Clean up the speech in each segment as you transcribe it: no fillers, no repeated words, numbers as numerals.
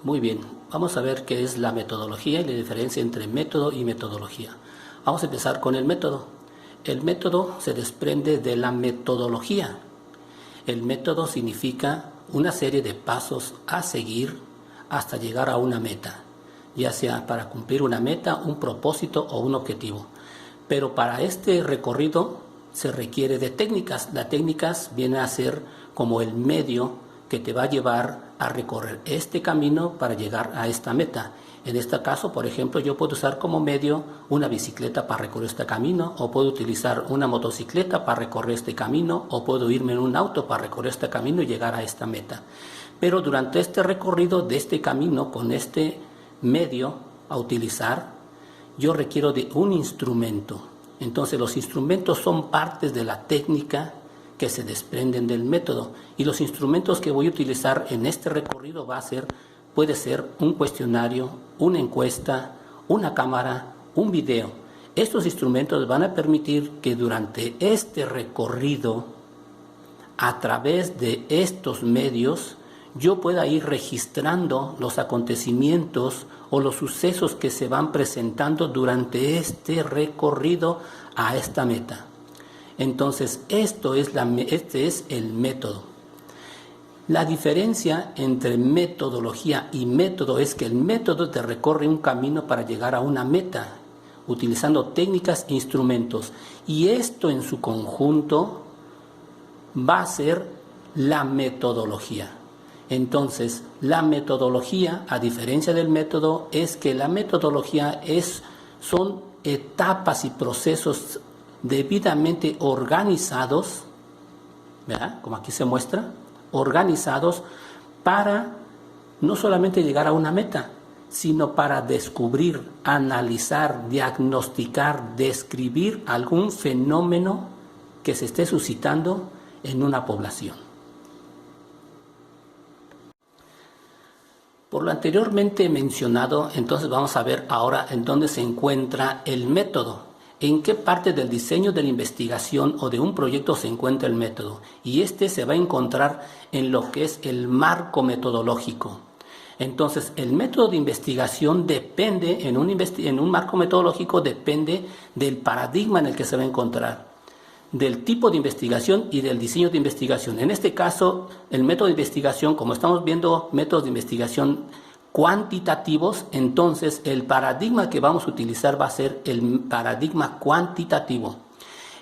Muy bien, vamos a ver qué es la metodología y la diferencia entre método y metodología. Vamos a empezar con el método. El método se desprende de la metodología. El método significa una serie de pasos a seguir hasta llegar a una meta, ya sea para cumplir una meta, un propósito o un objetivo. Pero para este recorrido se requiere de técnicas. Las técnicas vienen a ser como el medio que te va a llevar a recorrer este camino para llegar a esta meta. En este caso, por ejemplo, yo puedo usar como medio una bicicleta para recorrer este camino, o puedo utilizar una motocicleta para recorrer este camino, o puedo irme en un auto para recorrer este camino y llegar a esta meta. Pero durante este recorrido de este camino, con este medio a utilizar, yo requiero de un instrumento. Entonces los instrumentos son partes de la técnica que se desprenden del método, y los instrumentos que voy a utilizar en este recorrido puede ser un cuestionario, una encuesta, una cámara, un video. Estos instrumentos van a permitir que durante este recorrido, a través de estos medios, yo pueda ir registrando los acontecimientos o los sucesos que se van presentando durante este recorrido a esta meta. Entonces, este es el método. La diferencia entre metodología y método es que el método te recorre un camino para llegar a una meta, utilizando técnicas e instrumentos. Y esto en su conjunto va a ser la metodología. Entonces, la metodología, a diferencia del método, es que la metodología son etapas y procesos debidamente organizados, ¿verdad? Como aquí se muestra, organizados para no solamente llegar a una meta, sino para descubrir, analizar, diagnosticar, describir algún fenómeno que se esté suscitando en una población. Por lo anteriormente mencionado, entonces vamos a ver ahora en dónde se encuentra el método. ¿En qué parte del diseño de la investigación o de un proyecto se encuentra el método? Y este se va a encontrar en lo que es el marco metodológico. Entonces, el método de investigación depende, en un marco metodológico, depende del paradigma en el que se va a encontrar, del tipo de investigación y del diseño de investigación. En este caso, el método de investigación, como estamos viendo métodos de investigación cuantitativos, entonces el paradigma que vamos a utilizar va a ser el paradigma cuantitativo.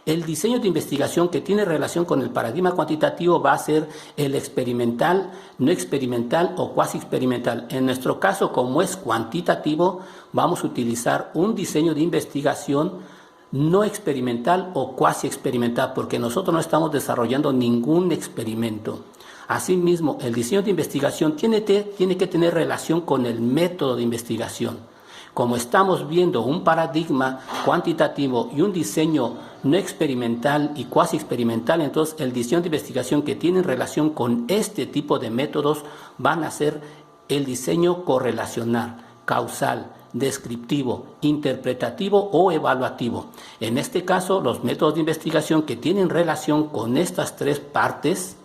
El diseño de investigación que tiene relación con el paradigma cuantitativo va a ser el experimental, no experimental o cuasi experimental. En nuestro caso, como es cuantitativo, vamos a utilizar un diseño de investigación no experimental o cuasi experimental, porque nosotros no estamos desarrollando ningún experimento. Asimismo, el diseño de investigación tiene que tener relación con el método de investigación. Como estamos viendo un paradigma cuantitativo y un diseño no experimental y cuasi experimental, entonces el diseño de investigación que tiene relación con este tipo de métodos van a ser el diseño correlacional, causal, descriptivo, interpretativo o evaluativo. En este caso, los métodos de investigación que tienen relación con estas tres partes,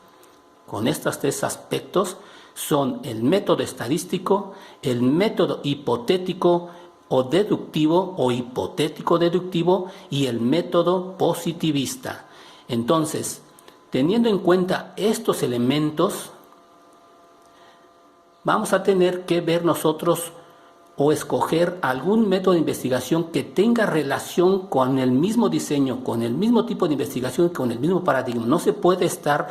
con estos tres aspectos, son el método estadístico, el método hipotético o deductivo o hipotético deductivo y el método positivista. Entonces, teniendo en cuenta estos elementos, vamos a tener que ver nosotros o escoger algún método de investigación que tenga relación con el mismo diseño, con el mismo tipo de investigación, con el mismo paradigma. No se puede estar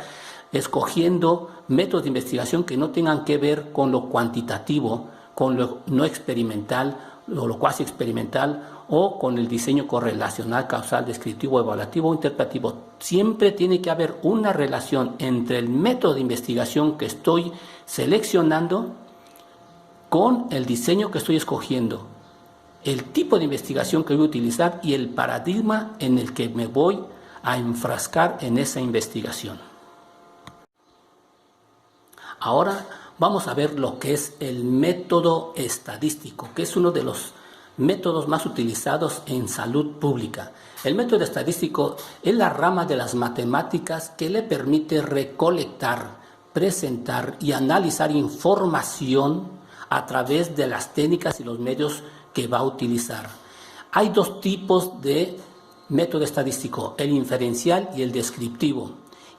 escogiendo métodos de investigación que no tengan que ver con lo cuantitativo, con lo no experimental o lo cuasi experimental, o con el diseño correlacional, causal, descriptivo, evaluativo o interpretativo. Siempre tiene que haber una relación entre el método de investigación que estoy seleccionando con el diseño que estoy escogiendo, el tipo de investigación que voy a utilizar y el paradigma en el que me voy a enfrascar en esa investigación. Ahora vamos a ver lo que es el método estadístico, que es uno de los métodos más utilizados en salud pública. El método estadístico es la rama de las matemáticas que le permite recolectar, presentar y analizar información a través de las técnicas y los medios que va a utilizar. Hay dos tipos de método estadístico, el inferencial y el descriptivo.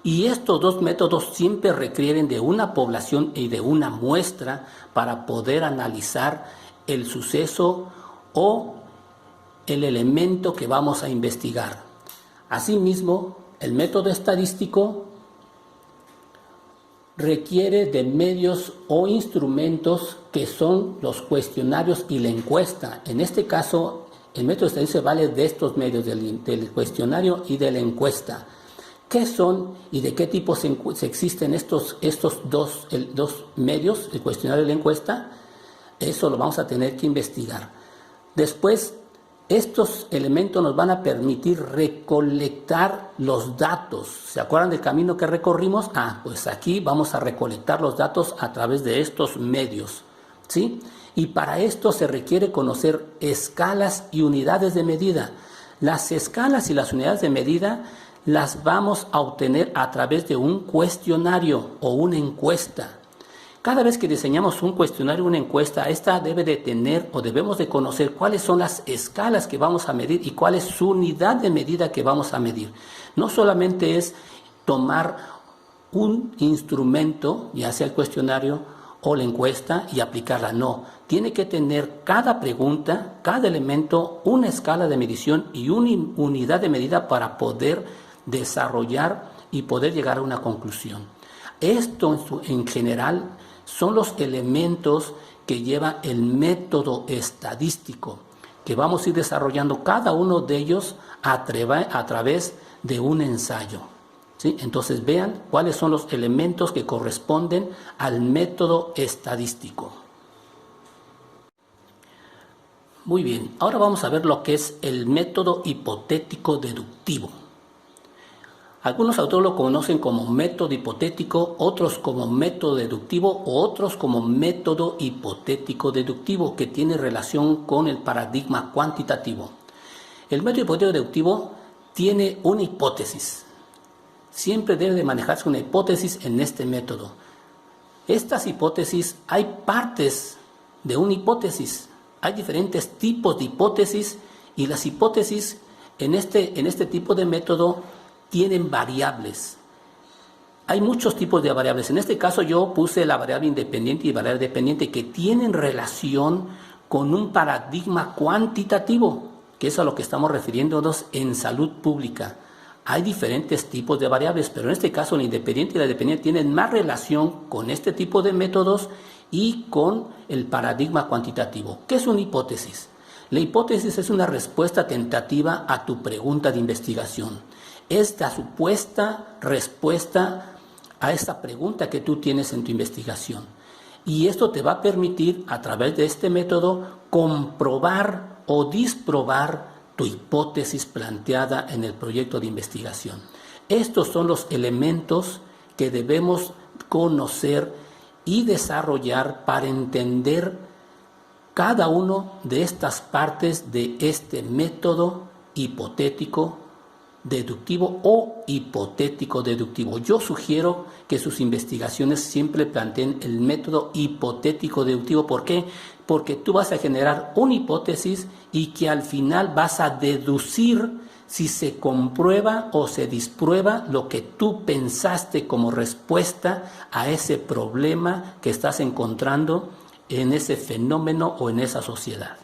Y estos dos métodos siempre requieren de una población y de una muestra para poder analizar el suceso o el elemento que vamos a investigar. Asimismo, el método estadístico requiere de medios o instrumentos que son los cuestionarios y la encuesta. En este caso, el método estadístico vale de estos medios, del cuestionario y de la encuesta. ¿Qué son y de qué tipo se existen estos dos medios, el cuestionario y la encuesta? Eso lo vamos a tener que investigar. Después, estos elementos nos van a permitir recolectar los datos. ¿Se acuerdan del camino que recorrimos? Pues aquí vamos a recolectar los datos a través de estos medios, ¿sí? Y para esto se requiere conocer escalas y unidades de medida. Las escalas y las unidades de medida las vamos a obtener a través de un cuestionario o una encuesta. Cada vez que diseñamos un cuestionario o una encuesta, esta debe de tener o debemos de conocer cuáles son las escalas que vamos a medir y cuál es su unidad de medida que vamos a medir. No solamente es tomar un instrumento, ya sea el cuestionario o la encuesta, y aplicarla, no. Tiene que tener cada pregunta, cada elemento, una escala de medición y una unidad de medida para poder desarrollar y poder llegar a una conclusión. Esto en general son los elementos que lleva el método estadístico, que vamos a ir desarrollando cada uno de ellos a través de un ensayo, ¿sí? Entonces vean cuáles son los elementos que corresponden al método estadístico. Muy bien, ahora vamos a ver lo que es el método hipotético deductivo. Algunos autores lo conocen como método hipotético, otros como método deductivo o otros como método hipotético deductivo, que tiene relación con el paradigma cuantitativo. El método hipotético deductivo tiene una hipótesis. Siempre debe de manejarse una hipótesis en este método. Estas hipótesis, hay partes de una hipótesis. Hay diferentes tipos de hipótesis y las hipótesis en este tipo de método tienen variables. Hay muchos tipos de variables. En este caso yo puse la variable independiente y variable dependiente que tienen relación con un paradigma cuantitativo, que es a lo que estamos refiriéndonos en salud pública. Hay diferentes tipos de variables, pero en este caso la independiente y la dependiente tienen más relación con este tipo de métodos y con el paradigma cuantitativo. ¿Qué es una hipótesis? La hipótesis es una respuesta tentativa a tu pregunta de investigación. Es la supuesta respuesta a esta pregunta que tú tienes en tu investigación. Y esto te va a permitir, a través de este método, comprobar o disprobar tu hipótesis planteada en el proyecto de investigación. Estos son los elementos que debemos conocer y desarrollar para entender cada una de estas partes de este método hipotético deductivo o hipotético deductivo. Yo sugiero que sus investigaciones siempre planteen el método hipotético deductivo. ¿Por qué? Porque tú vas a generar una hipótesis y que al final vas a deducir si se comprueba o se disprueba lo que tú pensaste como respuesta a ese problema que estás encontrando en ese fenómeno o en esa sociedad.